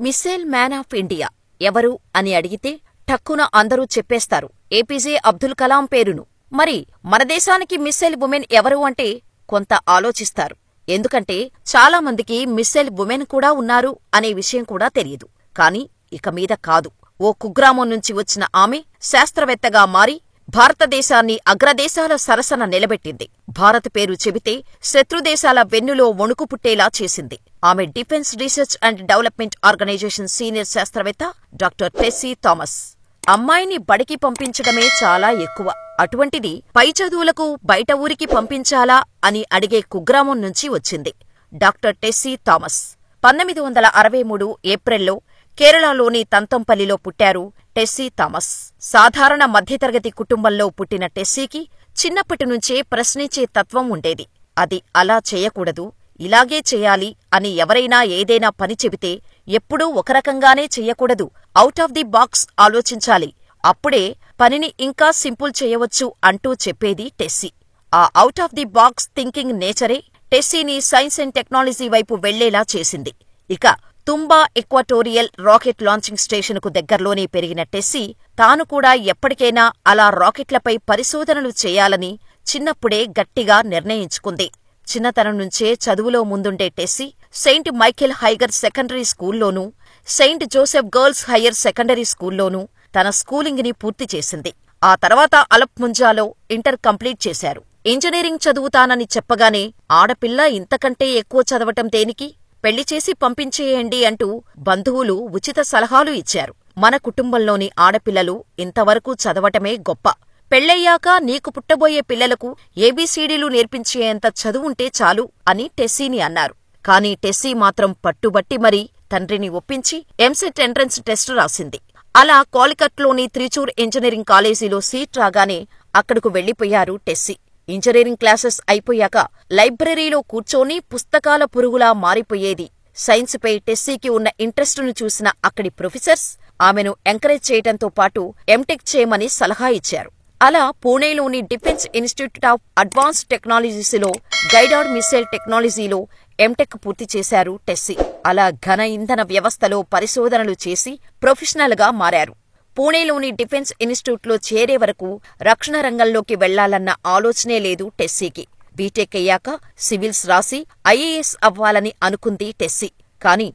Missile man of India ఎవరు అని అడిగితే ఠక్కున అందరూ చెప్పేస్తారు ఏపీజే అబ్దుల్ కలాం పేరును. మరి మన దేశానికి మిస్సైల్ ఉమెన్ ఎవరు అంటే కొంత ఆలోచిస్తారు. ఎందుకంటే చాలామందికి మిస్సైల్ ఉమెన్ కూడా ఉన్నారు అనే విషయం కూడా తెలియదు. కాని ఇక మీద కాదు. ఓ కుగ్రామం నుంచి వచ్చిన ఆమె శాస్త్రవేత్తగా మారి భారతదేశాన్ని అగ్రదేశాల సరసన నిలబెట్టింది. భారత్ పేరు చెబితే శత్రుదేశాల వెన్నులో వణుకు పుట్టేలా చేసింది. ఆమె defence research and development organisation senior శాస్త్రవేత్త డాక్టర్ టెస్సీ థామస్. అమ్మాయిని బడికి పంపించడమే చాలా ఎక్కువ. అటువంటిది పై చదువులకు బయట ఊరికి పంపించాలా అని అడిగే కుగ్రామం నుంచి వచ్చింది డాక్టర్ టెస్సీ థామస్. 1963 ఏప్రిల్లో కేరళలోని తంతంపల్లిలో పుట్టారు టెస్సీ థామస్. సాధారణ మధ్యతరగతి కుటుంబంలో పుట్టిన టెస్సీకి చిన్నప్పటినుంచే ప్రశ్నించే తత్వం ఉండేది. అది అలా చేయకూడదు, ఇలాగే చెయ్యాలి అని ఎవరైనా ఏదైనా పని చెబితే ఎప్పుడూ ఒక రకంగానే చెయ్యకూడదు, ఔట్ ఆఫ్ ది బాక్స్ ఆలోచించాలి, అప్పుడే పనిని ఇంకా సింపుల్ చేయవచ్చు అంటూ చెప్పేది టెస్సీ. ఆ out of the box thinking నేచరే టెస్సీని సైన్స్ అండ్ టెక్నాలజీ వైపు వెళ్లేలా చేసింది. ఇక తుంబా ఈక్వటోరియల్ రాకెట్ లాంచింగ్ స్టేషన్కు దగ్గర్లోనే పెరిగిన టెస్సీ తాను కూడా ఎప్పటికైనా అలా రాకెట్లపై పరిశోధనలు చేయాలని చిన్నప్పుడే గట్టిగా నిర్ణయించుకుంది. చిన్నతనం నుంచే చదువులో ముందుండే Tessy saint Michael higher secondary స్కూల్లోనూ, saint Joseph girls higher secondary స్కూల్లోనూ తన స్కూలింగ్ ని పూర్తి చేసింది. ఆ తర్వాత అలప్ ముంజాలో ఇంటర్ కంప్లీట్ చేశారు. ఇంజనీరింగ్ చదువుతానని చెప్పగానే ఆడపిల్ల ఇంతకంటే ఎక్కువ చదవటం దేనికి, పెళ్లి చేసి పంపించేయండి అంటూ బంధువులు ఉచిత సలహాలు ఇచ్చారు. మన కుటుంబంలోని ఆడపిల్లలు ఇంతవరకు చదవటమే గొప్ప, పెళ్లయ్యాక నీకు పుట్టబోయే పిల్లలకు ఏబీసీడీలు నేర్పించేంత చదువుంటే చాలు అని టెస్సీని అన్నారు. కాని టెస్సీ మాత్రం పట్టుబట్టి మరీ తండ్రిని ఒప్పించి ఎంసెట్ ఎంట్రన్స్ టెస్టు రాసింది. అలా కాలికట్లోని త్రిచూర్ ఇంజనీరింగ్ కాలేజీలో సీట్ రాగానే అక్కడకు వెళ్లిపోయారు టెస్సీ. ఇంజనీరింగ్ క్లాసెస్ అయిపోయాక లైబ్రరీలో కూర్చొని పుస్తకాల పురుగులా మారిపోయేది. సైన్సుపై టెస్సీకి ఉన్న ఇంట్రెస్టును చూసిన అక్కడి ప్రొఫెసర్స్ ఆమెను ఎంకరేజ్ చేయటంతో పాటు ఎంటెక్ చేయమని సలహా ఇచ్చారు. అలా పూణేలోని డిఫెన్స్ ఇన్స్టిట్యూట్ ఆఫ్ అడ్వాన్స్డ్ టెక్నాలజీస్లో గైడెడ్ మిస్సైల్ టెక్నాలజీలో ఎంటెక్ పూర్తి చేశారు టెస్సీ. అలా ఘన ఇంధన వ్యవస్థలో పరిశోధనలు చేసి ప్రొఫెషనల్గా మారారు. పూణేలోని డిఫెన్స్ ఇన్స్టిట్యూట్లో చేరే వరకు రక్షణ రంగంలోకి వెళ్లాలన్న ఆలోచనే లేదు టెస్సీకి. బీటెక్ అయ్యాక సివిల్స్ రాసి ఐఏఎస్ అవ్వాలని అనుకుంది టెస్సీ. కాని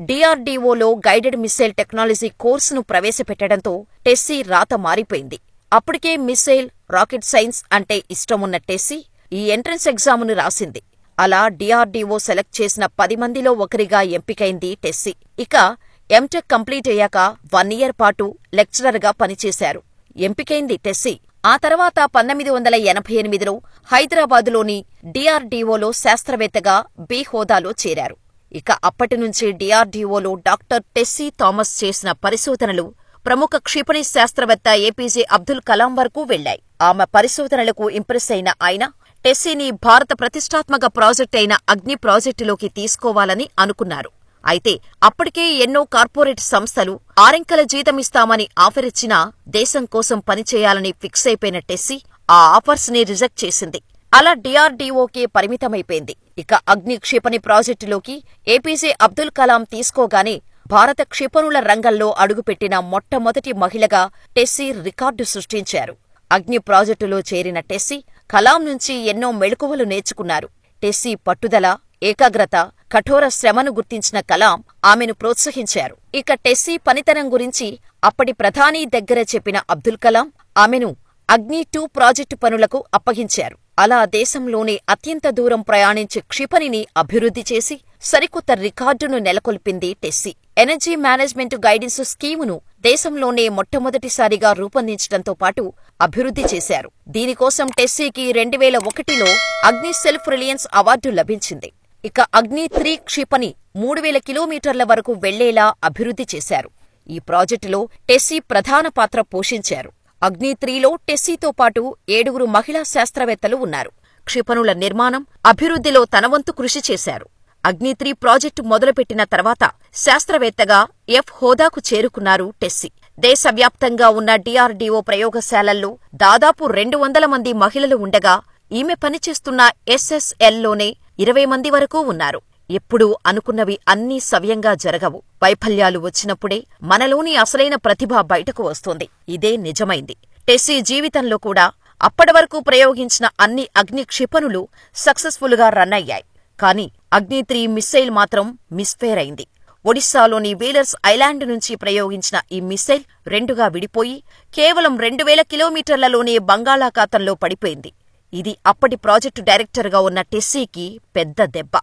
డీఆర్డీఓలో గైడెడ్ మిస్సైల్ టెక్నాలజీ కోర్సును ప్రవేశపెట్టడంతో టెస్సీ రాత మారిపోయింది. అప్పటికే మిస్సైల్, రాకెట్ సైన్స్ అంటే ఇష్టమున్న టెస్సీ ఈ ఎంట్రన్స్ ఎగ్జామును రాసింది. అలా డీఆర్డీఓ సెలెక్ట్ చేసిన 10 మందిలో ఒకరిగా ఎంపికైంది టెస్సీ. ఇక ఎంటెక్ కంప్లీట్ అయ్యాక 1 ఇయర్ పాటు లెక్చరర్గా పనిచేశారు. ఎంపికైంది టెస్సీ. ఆ తర్వాత 1988లో హైదరాబాదులోని డీఆర్డీఓలో శాస్త్రవేత్తగా బి హోదాలో చేరారు. ఇక అప్పటినుంచి డీఆర్డీఓలో డాక్టర్ టెస్సీ థామస్ చేసిన పరిశోధనలు ప్రముఖ క్షిపణి శాస్త్రవేత్త ఏపీజే అబ్దుల్ కలాం వరకు వెళ్లాయి. ఆమె పరిశోధనలకు ఇంప్రెస్ అయిన ఆయన టెస్సీని భారత ప్రతిష్టాత్మక ప్రాజెక్ట్ అయిన అగ్ని ప్రాజెక్టులోకి తీసుకోవాలని అనుకున్నారు. అయితే అప్పటికే ఎన్నో కార్పొరేట్ సంస్థలు ఆరింకల జీతమిస్తామని ఆఫరిచ్చినా దేశం కోసం పనిచేయాలని ఫిక్స్ అయిపోయిన టెస్సీ ఆ ఆఫర్స్ ని రిజెక్ట్ చేసింది. అలా డీఆర్డీఓకే పరిమితమైపోయింది. ఇక అగ్ని క్షిపణి ప్రాజెక్టులోకి ఏపీజే అబ్దుల్ కలాం తీసుకోగానే భారత క్షిపణుల రంగంలో అడుగుపెట్టిన మొట్టమొదటి మహిళగా టెస్సీ రికార్డు సృష్టించారు. అగ్ని ప్రాజెక్టులో చేరిన టెస్సీ కలాం నుంచి ఎన్నో మెళకువలు నేర్చుకున్నారు. టెస్సీ పట్టుదల, ఏకాగ్రత, కఠోర శ్రమను గుర్తించిన కలాం ఆమెను ప్రోత్సహించారు. ఇక టెస్సీ పనితనం గురించి అప్పటి ప్రధాని దగ్గర చెప్పిన అబ్దుల్ కలాం ఆమెను అగ్ని-2 ప్రాజెక్టు పనులకు అప్పగించారు. అలా దేశంలోనే అత్యంత దూరం ప్రయాణించే క్షిపణిని అభివృద్ధి చేసి సరికొత్త రికార్డును నెలకొల్పింది టెస్సీ. ఎనర్జీ మేనేజ్మెంట్ గైడెన్స్ స్కీమును దేశంలోనే మొట్టమొదటిసారిగా రూపొందించడంతో పాటు అభివృద్ధి చేశారు. దీనికోసం టెస్సీకి 2001లో అగ్ని సెల్ఫ్ రిలయన్స్ అవార్డు లభించింది. ఇక అగ్ని-3 క్షిపణి 3000 కిలోమీటర్ల వరకు వెళ్లేలా అభివృద్ధి చేశారు. ఈ ప్రాజెక్టులో టెస్సీ ప్రధాన పాత్ర పోషించారు. అగ్ని-3లో టెస్సీతో పాటు 7 మహిళా శాస్త్రవేత్తలు ఉన్నారు. క్షిపణుల నిర్మాణం, అభివృద్ధిలో తనవంతు కృషి చేశారు. అగ్ని-3 ప్రాజెక్టు మొదలుపెట్టిన తర్వాత శాస్త్రవేత్తగా ఎఫ్ హోదాకు చేరుకున్నారు టెస్సీ. దేశవ్యాప్తంగా ఉన్న డీఆర్డీఓ ప్రయోగశాలల్లో దాదాపు 200 మంది మహిళలు ఉండగా ఈమె పనిచేస్తున్న ఎస్ఎస్ఎల్లోనే 20 మంది వరకు ఉన్నారు. ఎప్పుడూ అనుకున్నవి అన్నీ సవ్యంగా జరగవు. వైఫల్యాలు వచ్చినప్పుడే మనలోని అసలైన ప్రతిభ బయటకు వస్తుంది. ఇదే నిజమైంది. టెస్సీ జీవితంలో కూడా అప్పటివరకు ప్రయోగించిన అన్ని అగ్ని క్షిపణులు సక్సెస్ఫుల్ గా రన్ అయ్యాయి. కానీ అగ్ని-3 మిస్సైల్ మాత్రం మిస్ఫైర్ అయింది. ఒడిశాలోని వీలర్స్ ఐలాండ్ నుంచి ప్రయోగించిన ఈ మిస్సైల్ రెండుగా విడిపోయి కేవలం 2000 కిలోమీటర్లలోనే బంగాళాఖాతంలో పడిపోయింది. ఇది అప్పటి ప్రాజెక్టు డైరెక్టర్గా ఉన్న టెస్సీకి పెద్ద దెబ్బ.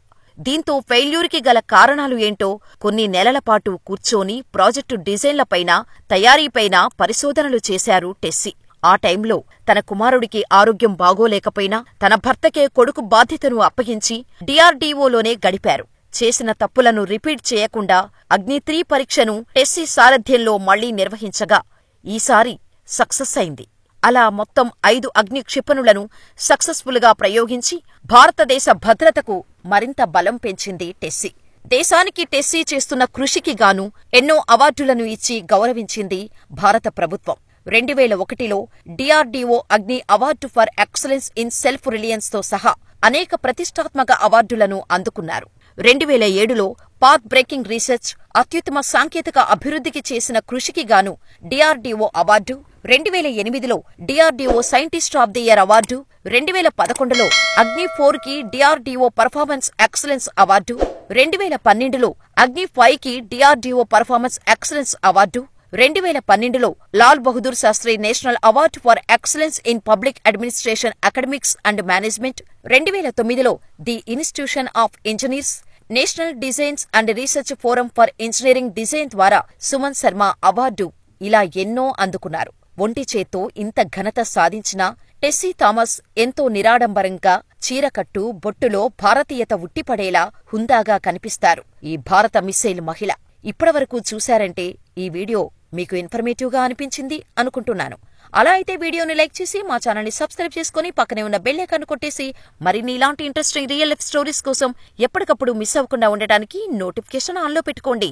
దీంతో ఫెయిల్యూర్కి గల కారణాలు ఏంటో కొన్ని నెలలపాటు కూర్చొని ప్రాజెక్టు డిజైన్లపైన, తయారీపైన పరిశోధనలు చేశారు టెస్సీ. ఆ టైంలో తన కుమారుడికి ఆరోగ్యం బాగోలేకపోయినా తన భర్తకే కొడుకు బాధ్యతను అప్పగించి డిఆర్డీఓలోనే గడిపారు. చేసిన తప్పులను రిపీట్ చేయకుండా అగ్ని-3 పరీక్షను టెస్సీ సారథ్యంలో మళ్లీ నిర్వహించగా ఈసారి సక్సెస్ అయింది. అలా మొత్తం 5 అగ్ని క్షిపణులను సక్సెస్ఫుల్ గా ప్రయోగించి భారతదేశ భద్రతకు మరింత బలం పెంచింది టెస్సీ. దేశానికి టెస్సీ చేస్తున్న కృషికి గాను ఎన్నో అవార్డులను ఇచ్చి గౌరవించింది భారత ప్రభుత్వం. 2001లో డిఆర్డీఓ అగ్ని award for excellence in self Reliance తో సహా అనేక ప్రతిష్టాత్మక అవార్డులను అందుకున్నారు. 2007లో పాత్ బ్రేకింగ్ రీసెర్చ్ అత్యుత్తమ సాంకేతిక అభివృద్ధికి చేసిన కృషికి గాను డిఆర్డీఓ అవార్డు, 2008లో DRDO scientist of the year award, 2011లో అగ్ని-4కి డిఆర్డీఓ పర్ఫార్మెన్స్ ఎక్సలెన్స్ అవార్డు, 2012లో అగ్ని-5కి డిఆర్డీఓ పర్ఫార్మెన్స్ ఎక్సలెన్స్ అవార్డు, 2012లో Lal Bahadur Shastri national award for excellence in public administration academics and management, 2009లో the institution of engineers national designs and research forum for engineering design ద్వారా Suman Sharma award ఇలా ఎన్నో అందుకున్నారు. ఒంటి చేత్తో ఇంత ఘనత సాధించిన టెస్సీ థామస్ ఎంతో నిరాడంబరంగా చీరకట్టు, బొట్టులో భారతీయత ఉట్టిపడేలా హుందాగా కనిపిస్తారు ఈ భారత మిస్సైల్ మహిళ. ఇప్పటివరకు చూశారంటే ఈ వీడియో మీకు ఇన్ఫర్మేటివ్గా అనిపించింది అనుకుంటున్నాను. అలా అయితే వీడియోని లైక్ చేసి మా ఛానల్ని సబ్స్క్రైబ్ చేసుకుని పక్కనే ఉన్న బెల్ ఐకాన్ కొట్టేసి మరిన్ని ఇలాంటి ఇంట్రెస్టింగ్ రియల్ లైఫ్ స్టోరీస్ కోసం ఎప్పటికప్పుడు మిస్ అవ్వకుండా ఉండటానికి నోటిఫికేషన్ ఆన్లో పెట్టుకోండి.